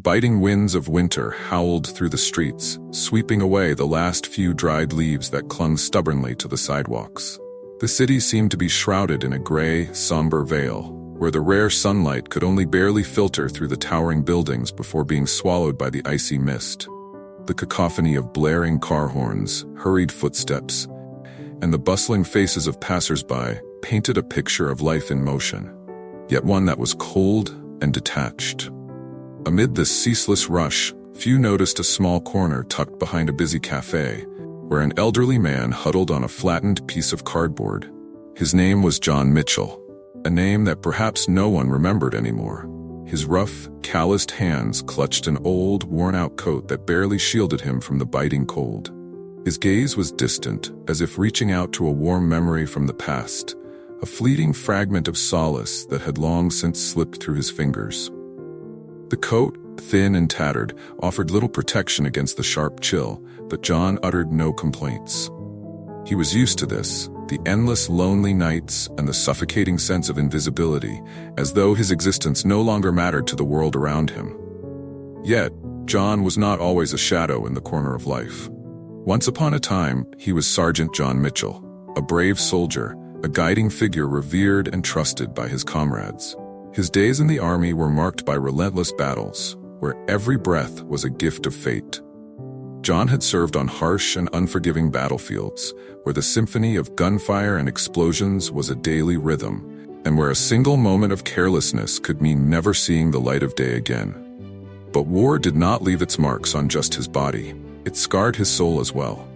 biting winds of winter howled through the streets, sweeping away the last few dried leaves that clung stubbornly to the sidewalks. The city seemed to be shrouded in a gray, somber veil, where the rare sunlight could only barely filter through the towering buildings before being swallowed by the icy mist. The cacophony of blaring car horns, hurried footsteps, and the bustling faces of passers-by painted a picture of life in motion, yet one that was cold and detached. Amid this ceaseless rush, few noticed a small corner tucked behind a busy café, where an elderly man huddled on a flattened piece of cardboard. His name was John Mitchell, a name that perhaps no one remembered anymore. His rough, calloused hands clutched an old, worn-out coat that barely shielded him from the biting cold. His gaze was distant, as if reaching out to a warm memory from the past, a fleeting fragment of solace that had long since slipped through his fingers. The coat, thin and tattered, offered little protection against the sharp chill, but John uttered no complaints. He was used to this, the endless lonely nights and the suffocating sense of invisibility, as though his existence no longer mattered to the world around him. Yet, John was not always a shadow in the corner of life. Once upon a time, he was Sergeant John Mitchell, a brave soldier, a guiding figure revered and trusted by his comrades. His days in the army were marked by relentless battles, where every breath was a gift of fate. John had served on harsh and unforgiving battlefields, where the symphony of gunfire and explosions was a daily rhythm, and where a single moment of carelessness could mean never seeing the light of day again. But war did not leave its marks on just his body. It scarred his soul as well.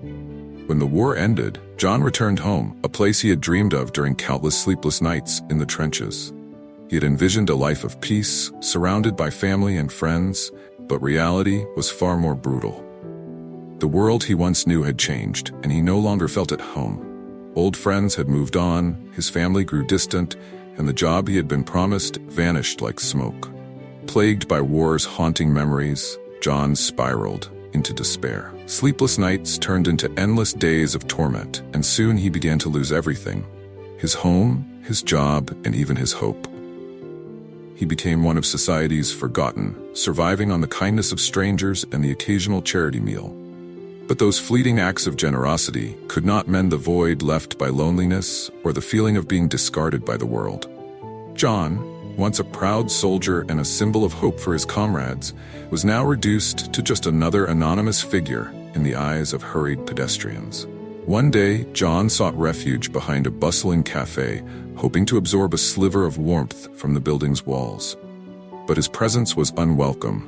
When the war ended, John returned home, a place he had dreamed of during countless sleepless nights in the trenches. He had envisioned a life of peace, surrounded by family and friends, but reality was far more brutal. The world he once knew had changed, and he no longer felt at home. Old friends had moved on, his family grew distant, and the job he had been promised vanished like smoke. Plagued by war's haunting memories, John spiraled into despair. Sleepless nights turned into endless days of torment, and soon he began to lose everything: his home, his job, and even his hope. He became one of society's forgotten, surviving on the kindness of strangers and the occasional charity meal. But those fleeting acts of generosity could not mend the void left by loneliness or the feeling of being discarded by the world. John, once a proud soldier and a symbol of hope for his comrades, was now reduced to just another anonymous figure in the eyes of hurried pedestrians. One day, John sought refuge behind a bustling café, hoping to absorb a sliver of warmth from the building's walls. But his presence was unwelcome.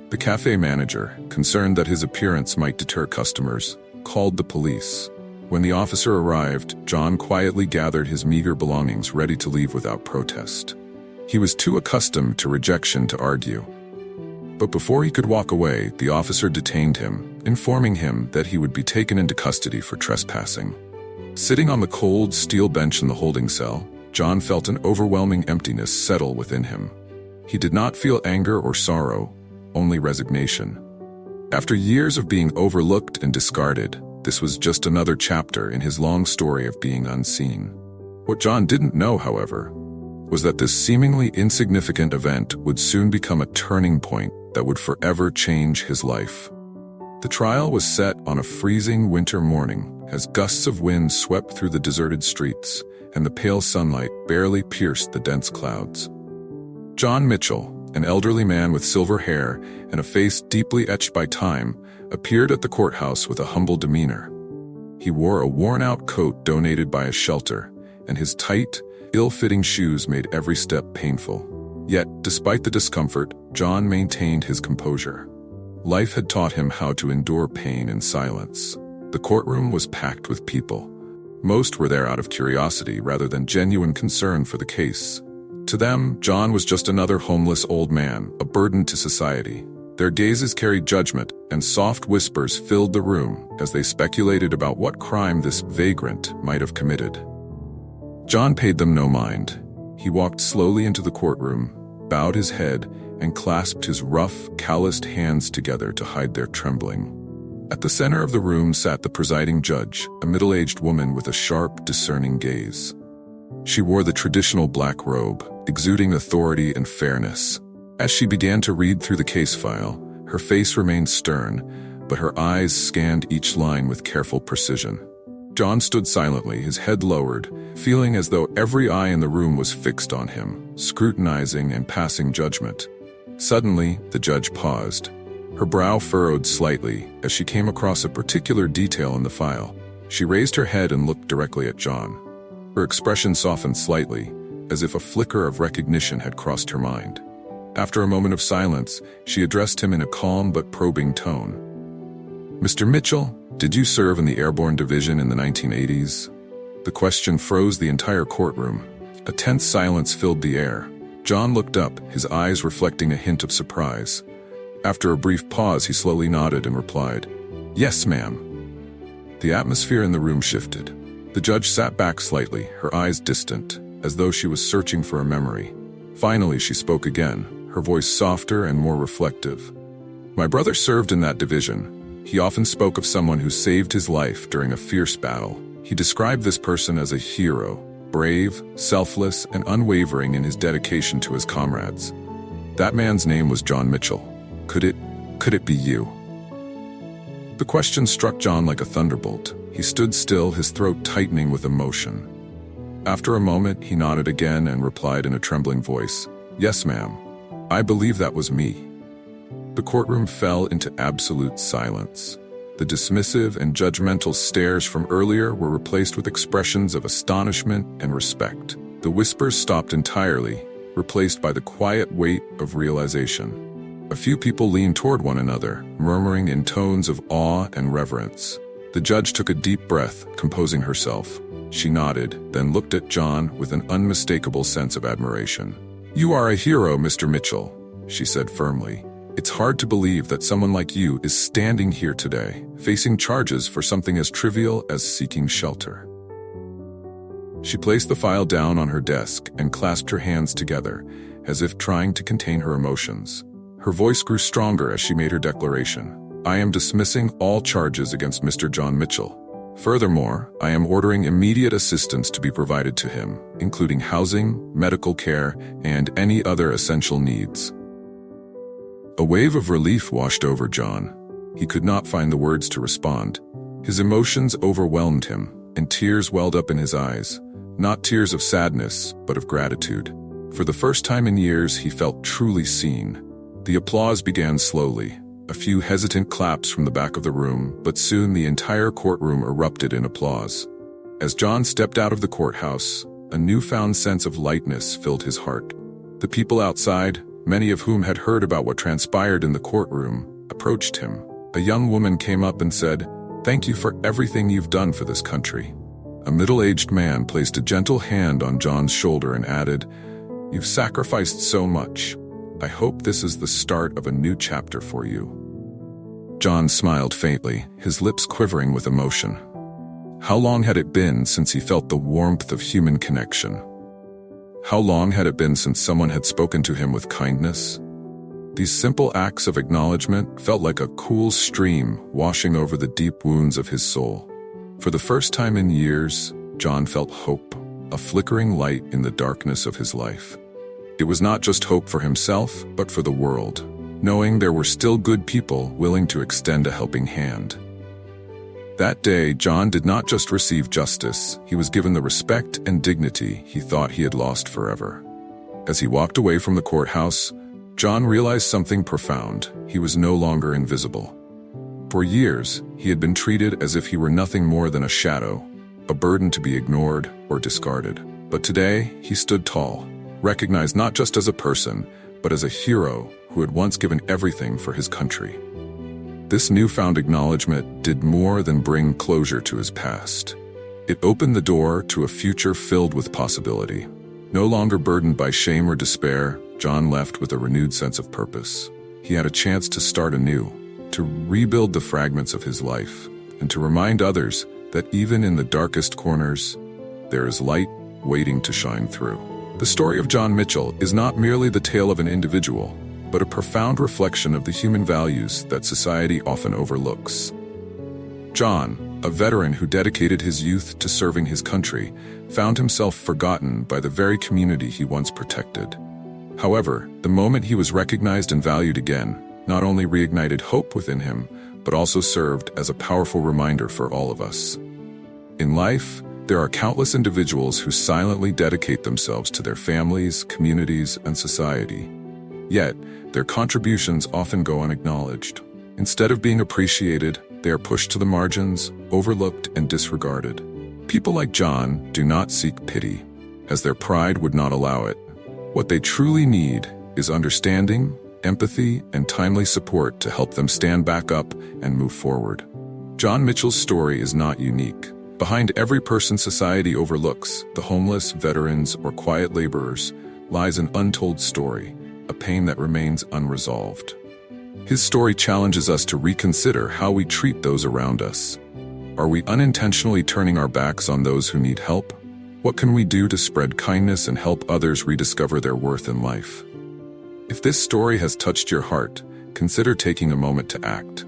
The café manager, concerned that his appearance might deter customers, called the police. When the officer arrived, John quietly gathered his meager belongings, ready to leave without protest. He was too accustomed to rejection to argue. But before he could walk away, the officer detained him, informing him that he would be taken into custody for trespassing. Sitting on the cold steel bench in the holding cell, John felt an overwhelming emptiness settle within him. He did not feel anger or sorrow, only resignation. After years of being overlooked and discarded, this was just another chapter in his long story of being unseen. What John didn't know, however, was that this seemingly insignificant event would soon become a turning point that would forever change his life. The trial was set on a freezing winter morning as gusts of wind swept through the deserted streets and the pale sunlight barely pierced the dense clouds. John Mitchell, an elderly man with silver hair and a face deeply etched by time, appeared at the courthouse with a humble demeanor. He wore a worn-out coat donated by a shelter, and his tight, ill-fitting shoes made every step painful. Yet, despite the discomfort, John maintained his composure. Life had taught him how to endure pain in silence. The courtroom was packed with people. Most were there out of curiosity rather than genuine concern for the case. To them, John was just another homeless old man, a burden to society. Their gazes carried judgment, and soft whispers filled the room as they speculated about what crime this vagrant might have committed. John paid them no mind. He walked slowly into the courtroom, bowed his head, and clasped his rough, calloused hands together to hide their trembling. At the center of the room sat the presiding judge, a middle-aged woman with a sharp, discerning gaze. She wore the traditional black robe, exuding authority and fairness. As she began to read through the case file, her face remained stern, but her eyes scanned each line with careful precision. John stood silently, his head lowered, feeling as though every eye in the room was fixed on him, scrutinizing and passing judgment. Suddenly, the judge paused. Her brow furrowed slightly as she came across a particular detail in the file. She raised her head and looked directly at John. Her expression softened slightly, as if a flicker of recognition had crossed her mind. After a moment of silence, she addressed him in a calm but probing tone. "Mr. Mitchell, did you serve in the Airborne Division in the 1980s? The question froze the entire courtroom. A tense silence filled the air. John looked up, his eyes reflecting a hint of surprise. After a brief pause, he slowly nodded and replied, "Yes, ma'am." The atmosphere in the room shifted. The judge sat back slightly, her eyes distant, as though she was searching for a memory. Finally, she spoke again, her voice softer and more reflective. "My brother served in that division. He often spoke of someone who saved his life during a fierce battle. He described this person as a hero, brave, selfless, and unwavering in his dedication to his comrades. That man's name was John Mitchell. Could it be you?" The question struck John like a thunderbolt. He stood still, his throat tightening with emotion. After a moment, he nodded again and replied in a trembling voice, "Yes, ma'am. I believe that was me." The courtroom fell into absolute silence. The dismissive and judgmental stares from earlier were replaced with expressions of astonishment and respect. The whispers stopped entirely, replaced by the quiet weight of realization. A few people leaned toward one another, murmuring in tones of awe and reverence. The judge took a deep breath, composing herself. She nodded, then looked at John with an unmistakable sense of admiration. "You are a hero, Mr. Mitchell," she said firmly. "It's hard to believe that someone like you is standing here today, facing charges for something as trivial as seeking shelter." She placed the file down on her desk and clasped her hands together, as if trying to contain her emotions. Her voice grew stronger as she made her declaration. "I am dismissing all charges against Mr. John Mitchell. Furthermore, I am ordering immediate assistance to be provided to him, including housing, medical care, and any other essential needs." A wave of relief washed over John. He could not find the words to respond. His emotions overwhelmed him, and tears welled up in his eyes. Not tears of sadness, but of gratitude. For the first time in years, he felt truly seen. The applause began slowly. A few hesitant claps from the back of the room, but soon the entire courtroom erupted in applause. As John stepped out of the courthouse, a newfound sense of lightness filled his heart. The people outside, many of whom had heard about what transpired in the courtroom, approached him. A young woman came up and said, "Thank you for everything you've done for this country." A middle-aged man placed a gentle hand on John's shoulder and added, "You've sacrificed so much. I hope this is the start of a new chapter for you." John smiled faintly, his lips quivering with emotion. How long had it been since he felt the warmth of human connection? How long had it been since someone had spoken to him with kindness? These simple acts of acknowledgement felt like a cool stream washing over the deep wounds of his soul. For the first time in years, John felt hope, a flickering light in the darkness of his life. It was not just hope for himself, but for the world, knowing there were still good people willing to extend a helping hand. That day, John did not just receive justice, he was given the respect and dignity he thought he had lost forever. As he walked away from the courthouse, John realized something profound. He was no longer invisible. For years, he had been treated as if he were nothing more than a shadow, a burden to be ignored or discarded. But today, he stood tall, recognized not just as a person, but as a hero who had once given everything for his country. This newfound acknowledgement did more than bring closure to his past. It opened the door to a future filled with possibility. No longer burdened by shame or despair, John left with a renewed sense of purpose. He had a chance to start anew, to rebuild the fragments of his life, and to remind others that even in the darkest corners, there is light waiting to shine through. The story of John Mitchell is not merely the tale of an individual, but a profound reflection of the human values that society often overlooks. John, a veteran who dedicated his youth to serving his country, found himself forgotten by the very community he once protected. However, the moment he was recognized and valued again, not only reignited hope within him, but also served as a powerful reminder for all of us. In life, there are countless individuals who silently dedicate themselves to their families, communities, and society. Yet, their contributions often go unacknowledged. Instead of being appreciated, they are pushed to the margins, overlooked, and disregarded. People like John do not seek pity, as their pride would not allow it. What they truly need is understanding, empathy, and timely support to help them stand back up and move forward. John Mitchell's story is not unique. Behind every person society overlooks, the homeless, veterans, or quiet laborers, lies an untold story, a pain that remains unresolved. His story challenges us to reconsider how we treat those around us. Are we unintentionally turning our backs on those who need help? What can we do to spread kindness and help others rediscover their worth in life? If this story has touched your heart, consider taking a moment to act.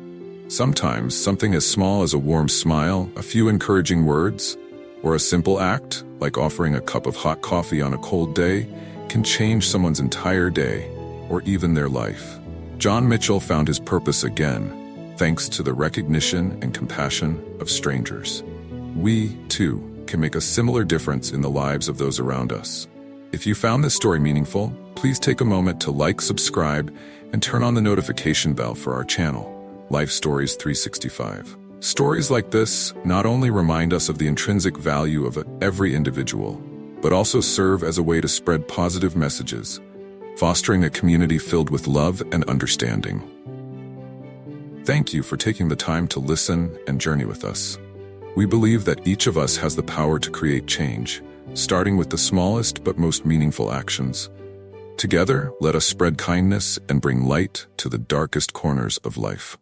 Sometimes something as small as a warm smile, a few encouraging words, or a simple act, like offering a cup of hot coffee on a cold day, can change someone's entire day, or even their life. John Mitchell found his purpose again, thanks to the recognition and compassion of strangers. We, too, can make a similar difference in the lives of those around us. If you found this story meaningful, please take a moment to like, subscribe, and turn on the notification bell for our channel, Life Stories 365. Stories like this not only remind us of the intrinsic value of every individual, but also serve as a way to spread positive messages, fostering a community filled with love and understanding. Thank you for taking the time to listen and journey with us. We believe that each of us has the power to create change, starting with the smallest but most meaningful actions. Together, let us spread kindness and bring light to the darkest corners of life.